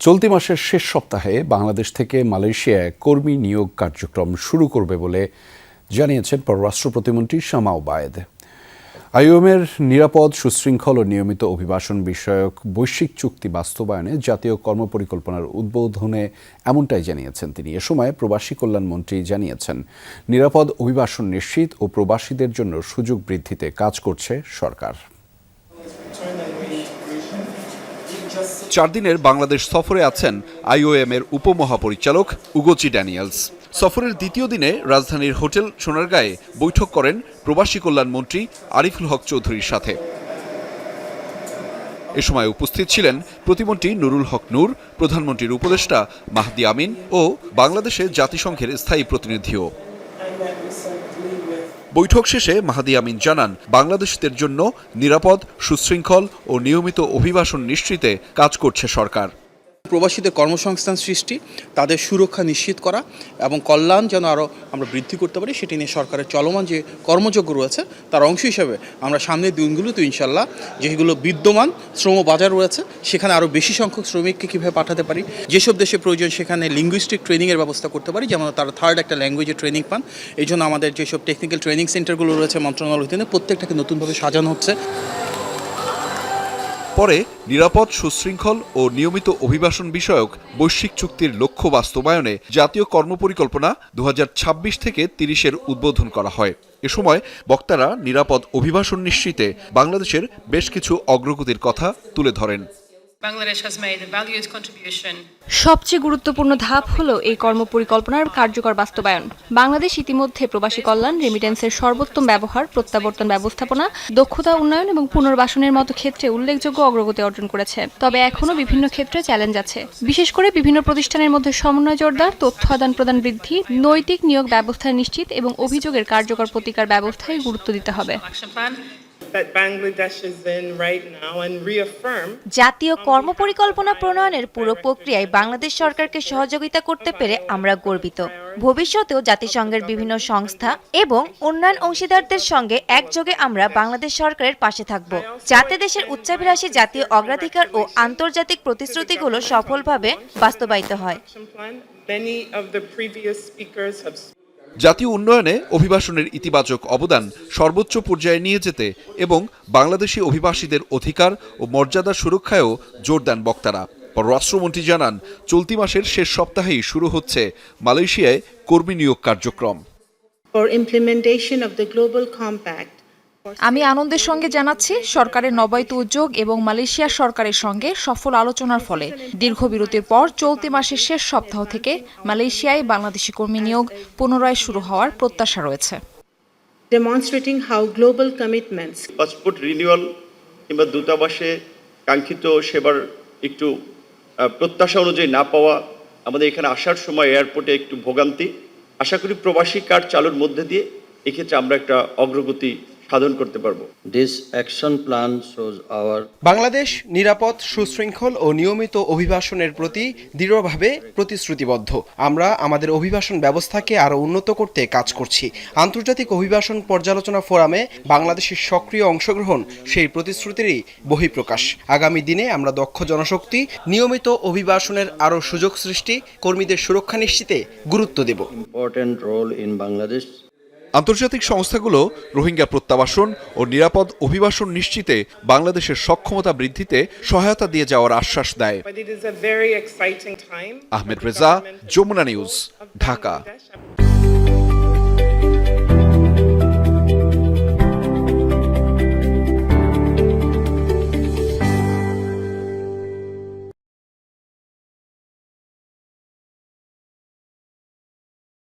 চলতি মাসের শেষ সপ্তাহে বাংলাদেশ থেকে মালয়েশিয়ায় কর্মী নিয়োগ কার্যক্রম শুরু করবে বলে জানিয়েছেন পররাষ্ট্র প্রতিমন্ত্রী শামা ওবায়েদ। আইওএমের নিরাপদ, সুশৃঙ্খল ও নিয়মিত অভিবাসন বিষয়ক বৈশ্বিক চুক্তি বাস্তবায়নে জাতীয় কর্মপরিকল্পনার উদ্বোধনে এমনটাই জানিয়েছেন তিনি। এ সময় প্রবাসী কল্যাণমন্ত্রী জানিয়েছেন, নিরাপদ অভিবাসন নিশ্চিত ও প্রবাসীদের জন্য সুযোগ বৃদ্ধিতে কাজ করছে সরকার। 4 দিনের বাংলাদেশ সফরে আছেন আইওএমের উপমহাপরিচালক উগোচি ড্যানিয়েলস। সফরের দ্বিতীয় দিনে রাজধানীর হোটেল সোনারগাঁয়ে বৈঠক করেন প্রবাসী কল্যাণমন্ত্রী আরিফুল হক চৌধুরীর সাথে। এ সময় উপস্থিত ছিলেন প্রতিমন্ত্রী নুরুল হক নূর, প্রধানমন্ত্রীর উপদেষ্টা মাহদি আমিন ও বাংলাদেশে জাতিসংঘের স্থায়ী প্রতিনিধিও। বৈঠক শেষে মাহদি আমিন জানান, বাংলাদেশিদের জন্য নিরাপদ, সুশৃঙ্খল ও নিয়মিত অভিবাসন নিশ্চিতে কাজ করছে সরকার। প্রবাসীদের কর্মসংস্থান সৃষ্টি, তাদের সুরক্ষা নিশ্চিত করা এবং কল্যাণ যেন আরও আমরা বৃদ্ধি করতে পারি, সেটি নিয়ে সরকারের চলমান যে কর্মযজ্ঞ রয়েছে তার অংশ হিসেবে আমরা সামনের দিনগুলোতে ইনশাল্লাহ যেগুলো বিদ্যমান শ্রম বাজার রয়েছে সেখানে আরও বেশি সংখ্যক শ্রমিককে কীভাবে পাঠাতে পারি, যেসব দেশে প্রয়োজন সেখানে লিঙ্গুইস্টিক ট্রেনিংয়ের ব্যবস্থা করতে পারি, যেমন তারা থার্ড একটা ল্যাঙ্গুয়েজের ট্রেনিং পান। এই জন্য আমাদের যেসব টেকনিক্যাল ট্রেনিং সেন্টারগুলো রয়েছে মন্ত্রণালয়ের অধীনে প্রত্যেকটাকে নতুনভাবে সাজানো হচ্ছে। পরে নিরাপদ, সুশৃঙ্খল ও নিয়মিত অভিবাসন বিষয়ক বৈশ্বিক চুক্তির লক্ষ্য বাস্তবায়নে জাতীয় কর্মপরিকল্পনা 2026 থেকে 30-এর উদ্বোধন করা হয়। এ সময় বক্তারা নিরাপদ অভিবাসন নিশ্চিতে বাংলাদেশের বেশ কিছু অগ্রগতির কথা তুলে ধরেন। সবচেয়ে গুরুত্বপূর্ণ ধাপ হলো এই কর্মপরিকল্পনার কার্যকর বাস্তবায়ন। বাংলাদেশ ইতিমধ্যে প্রবাসী কল্যাণ, রেমিটেন্সের সর্বোত্তম ব্যবহার, প্রত্যাবর্তন ব্যবস্থাপনা, দক্ষতা উন্নয়ন এবং পুনর্বাসনের মতো ক্ষেত্রে উল্লেখযোগ্য অগ্রগতি অর্জন করেছে। তবে এখনও বিভিন্ন ক্ষেত্রে চ্যালেঞ্জ আছে। বিশেষ করে বিভিন্ন প্রতিষ্ঠানের মধ্যে সমন্বয় জোরদার, তথ্য আদান প্রদান বৃদ্ধি, নৈতিক নিয়োগ ব্যবস্থা নিশ্চিত এবং অভিযোগের কার্যকর প্রতিকার ব্যবস্থায় গুরুত্ব দিতে হবে। জাতীয় কর্মপরিকল্পনা প্রণয়নের পুরো প্রক্রিয়ায় বাংলাদেশ সরকারকে সহযোগিতা করতে পেরে আমরা গর্বিত। ভবিষ্যতেও জাতিসংঘের বিভিন্ন সংস্থা এবং উন্নয়ন অংশীদারদের সঙ্গে একযোগে আমরা বাংলাদেশ সরকারের পাশে থাকব, যাতে দেশের উচ্চাভিলাষী জাতীয় অগ্রাধিকার ও আন্তর্জাতিক প্রতিশ্রুতিগুলো সফলভাবে বাস্তবায়িত হয়। জাতীয় উন্নয়নে অভিবাসনের ইতিবাচক অবদান সর্বোচ্চ পর্যায়ে নিয়ে যেতে এবং বাংলাদেশি অভিবাসীদের অধিকার ও মর্যাদা সুরক্ষায়ও জোর দেন বক্তারা। পররাষ্ট্রমন্ত্রী জানান, চলতি মাসের শেষ সপ্তাহেই শুরু হচ্ছে মালয়েশিয়ায় কর্মী নিয়োগ কার্যক্রম। আমি আনন্দের সঙ্গে জানাচ্ছি, সরকারের নবায়িত উদ্যোগ এবং মালয়েশিয়া সরকারের সঙ্গে সফল আলোচনার ফলে দীর্ঘ বিরতির পর চলতি মাসের শেষ সপ্তাহ থেকে মালয়েশিয়ায় বাংলাদেশি কর্মী নিয়োগ পুনরায় শুরু হওয়ার প্রত্যাশা রয়েছে। পাসপোর্ট রিনিউয়াল কিংবা দূতাবাসে কাঙ্ক্ষিত সেবার একটু প্রত্যাশা অনুযায়ী না পাওয়া, আমাদের এখানে আসার সময় এয়ারপোর্টে একটু ভোগান্তি, আশা করি প্রবাসী কার্ড চালুর মধ্যে দিয়ে এক্ষেত্রে আমরা একটা অগ্রগতি সাধন করতে পারবো। বাংলাদেশ নিরাপদ, সুশৃঙ্খল ও নিয়মিত অভিবাসনের প্রতি দৃঢ়ভাবে প্রতিশ্রুতিবদ্ধ। আমরা আমাদের অভিবাসন ব্যবস্থাকে আরও উন্নত করতে কাজ করছি। আন্তর্জাতিক অভিবাসন পর্যালোচনা ফোরামে বাংলাদেশের সক্রিয় অংশগ্রহণ সেই প্রতিশ্রুতিরই বহিঃপ্রকাশ। আগামী দিনে আমরা দক্ষ জনশক্তি, নিয়মিত অভিবাসনের আরও সুযোগ সৃষ্টি, কর্মীদের সুরক্ষা নিশ্চিতে গুরুত্ব দেব। আন্তর্জাতিক সংস্থাগুলো রোহিঙ্গা প্রত্যাবাসন ও নিরাপদ অভিবাসন নিশ্চিতে বাংলাদেশের সক্ষমতা বৃদ্ধিতে সহায়তা দিয়ে যাওয়ার আশ্বাস দেয়। আহমেদ রেজা, যমুনা নিউজ, ঢাকা।